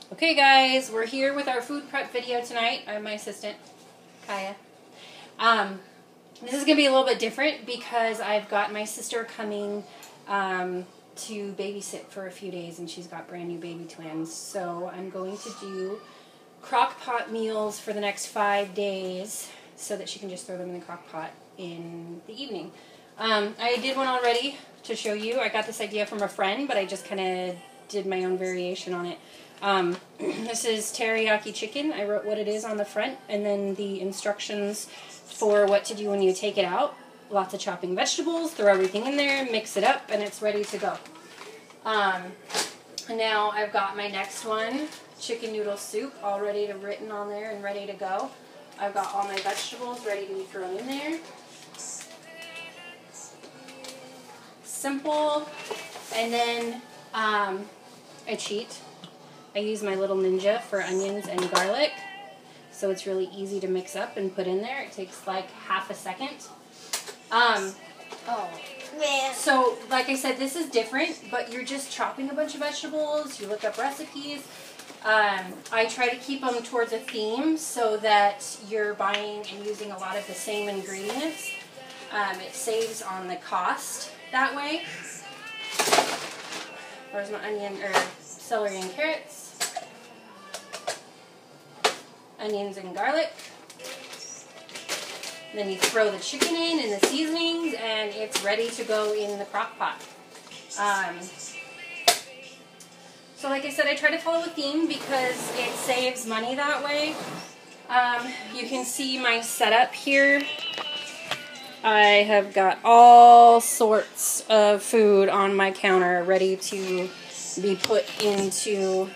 Okay guys, we're here with our food prep video tonight. I'm my assistant, Kaya. This is going to be a little bit different because I've got my sister coming to babysit for a few days, and she's got brand new baby twins. So I'm going to do crock pot meals for the next 5 days so that she can just throw them in the crock pot in the evening. I did one already to show you. I got this idea from a friend, but I just kind of did my own variation on it. This is teriyaki chicken. I wrote what it is on the front and then the instructions for what to do when you take it out. Lots of chopping vegetables, throw everything in there, mix it up, and it's ready to go. Now I've got my next one, chicken noodle soup, all ready to written on there and ready to go. I've got all my vegetables ready to be thrown in there. Simple. And then a cheat. I use my little Ninja for onions and garlic, so it's really easy to mix up and put in there. It takes like half a second. So, like I said, this is different, but you're just chopping a bunch of vegetables. You look up recipes. I try to keep them towards a theme so that you're buying and using a lot of the same ingredients. It saves on the cost that way. There's my onion or celery and carrots. Onions and garlic. Then you throw the chicken in and the seasonings, and it's ready to go in the crock pot. So like I said, I try to follow a theme because it saves money that way. You can see my setup here. I have got all sorts of food on my counter ready to be put into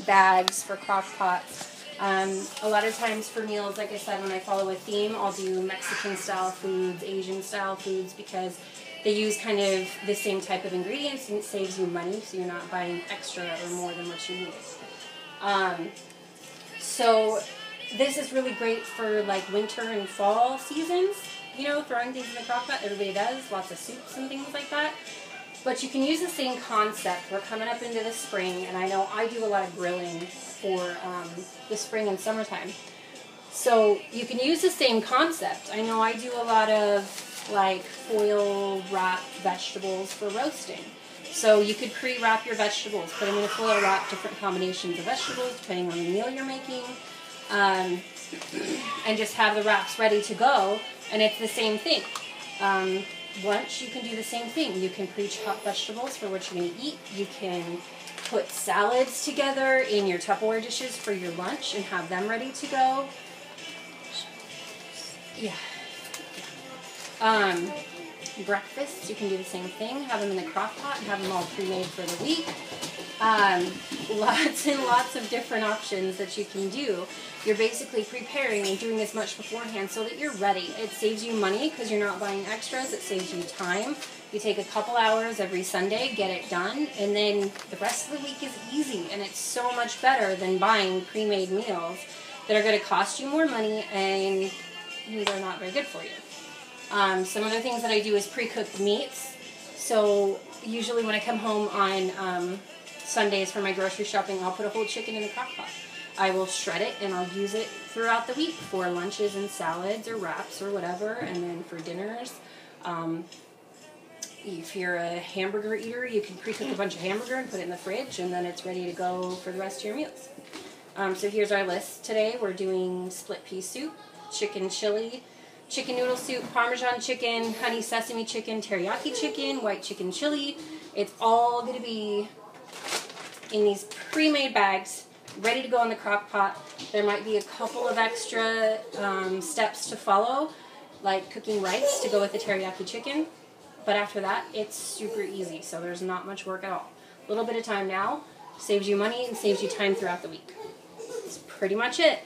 bags for crock pots. A lot of times for meals, like I said, when I follow a theme, I'll do Mexican-style foods, Asian-style foods, because they use kind of the same type of ingredients, and it saves you money, so you're not buying extra or more than what you need. So this is really great for like winter and fall seasons, you know, throwing things in the crock pot. Everybody does, lots of soups and things like that. But you can use the same concept. We're coming up into the spring, and I know I do a lot of grilling for the spring and summertime. So you can use the same concept. I know I do a lot of like foil wrapped vegetables for roasting. So you could pre-wrap your vegetables, put them in a foil wrap, different combinations of vegetables depending on the meal you're making, and just have the wraps ready to go, and it's the same thing. Lunch, you can do the same thing. You can pre-chop vegetables for what you're going to eat. You can put salads together in your Tupperware dishes for your lunch and have them ready to go. Yeah. Breakfast, you can do the same thing. Have them in the crock pot and have them all pre-made for the week. Lots and lots of different options that you can do. You're basically preparing and doing as much beforehand so that you're ready. It saves you money because you're not buying extras. It saves you time. You take a couple hours every Sunday, get it done, and then the rest of the week is easy, and it's so much better than buying pre-made meals that are going to cost you more money and they're not very good for you. Some other things that I do is pre-cooked meats. So usually when I come home on Sundays for my grocery shopping, I'll put a whole chicken in the crock pot. I will shred it and I'll use it throughout the week for lunches and salads or wraps or whatever, and then for dinners. If you're a hamburger eater, you can pre-cook a bunch of hamburger and put it in the fridge, and then it's ready to go for the rest of your meals. So here's our list today. We're doing split pea soup, chicken chili, chicken noodle soup, Parmesan chicken, honey sesame chicken, teriyaki chicken, white chicken chili. It's all going to be in these pre-made bags, ready to go in the crock pot. There might be a couple of extra steps to follow, like cooking rice to go with the teriyaki chicken. But after that, it's super easy, so there's not much work at all. A little bit of time now saves you money and saves you time throughout the week. That's pretty much it.